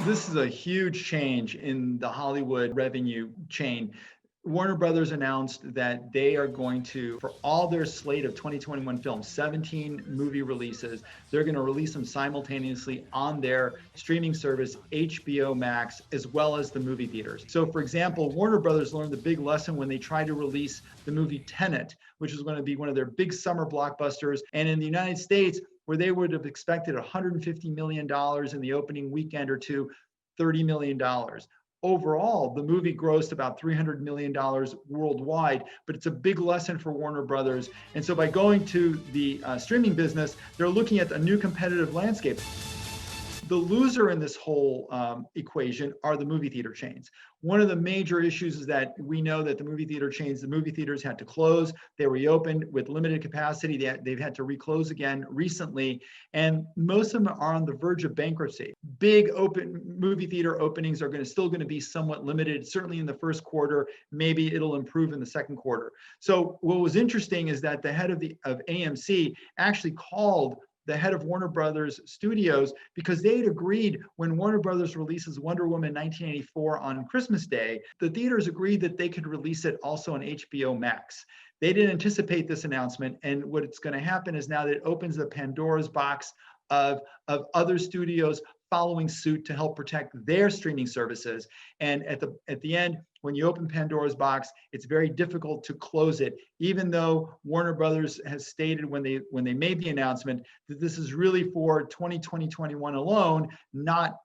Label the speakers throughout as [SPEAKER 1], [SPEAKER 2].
[SPEAKER 1] This is a huge change in the Hollywood revenue chain. Warner Brothers announced that they are going to, for all their slate of 2021 films, 17 movie releases, they're going to release them simultaneously on their streaming service, HBO Max, as well as the movie theaters. So, for example, Warner Brothers learned the big lesson when they tried to release the movie Tenet, which is going to be one of their big summer blockbusters. And in the United States, where they would have expected $150 million in the opening weekend or two, $30 million. Overall, the movie grossed about $300 million worldwide, but it's a big lesson for Warner Brothers. And so by going to the streaming business, they're looking at a new competitive landscape. The loser in this whole equation are the movie theater chains. One of the major issues is that we know that the movie theaters had to close. They reopened with limited capacity. They've had to reclose again recently, and most of them are on the verge of bankruptcy. Big open movie theater openings are still going to be somewhat limited, certainly in the first quarter. Maybe it'll improve in the second quarter. So what was interesting is that the head of AMC actually called the head of Warner Brothers Studios, because they had agreed when Warner Brothers releases Wonder Woman 1984 on Christmas Day, the theaters agreed that they could release it also on HBO Max. They didn't anticipate this announcement, and what's going to happen is now that it opens the Pandora's box of other studios following suit to help protect their streaming services. And at the end, when you open Pandora's box, it's very difficult to close it, even though Warner Brothers has stated when they made the announcement that this is really for 2020-21 alone, not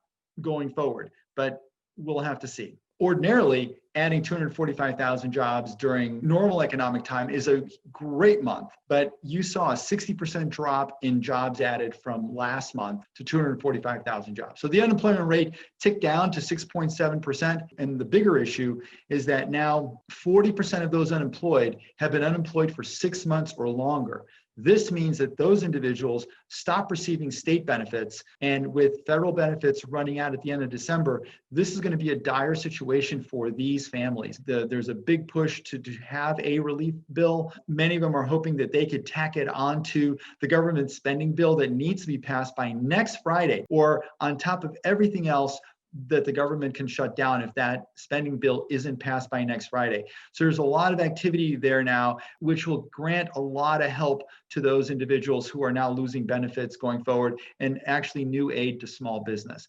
[SPEAKER 1] going forward. But we'll have to see. Ordinarily, adding 245,000 jobs during normal economic time is a great month, but you saw a 60% drop in jobs added from last month to 245,000 jobs. So the unemployment rate ticked down to 6.7%. And the bigger issue is that now 40% of those unemployed have been unemployed for 6 months or longer. This means that those individuals stop receiving state benefits, and with federal benefits running out at the end of December, this is going to be a dire situation for these families. There's a big push to have a relief bill. Many of them are hoping that they could tack it onto the government spending bill that needs to be passed by next Friday, or on top of everything else that the government can shut down if that spending bill isn't passed by next Friday. So there's a lot of activity there now, which will grant a lot of help to those individuals who are now losing benefits going forward, and actually new aid to small business.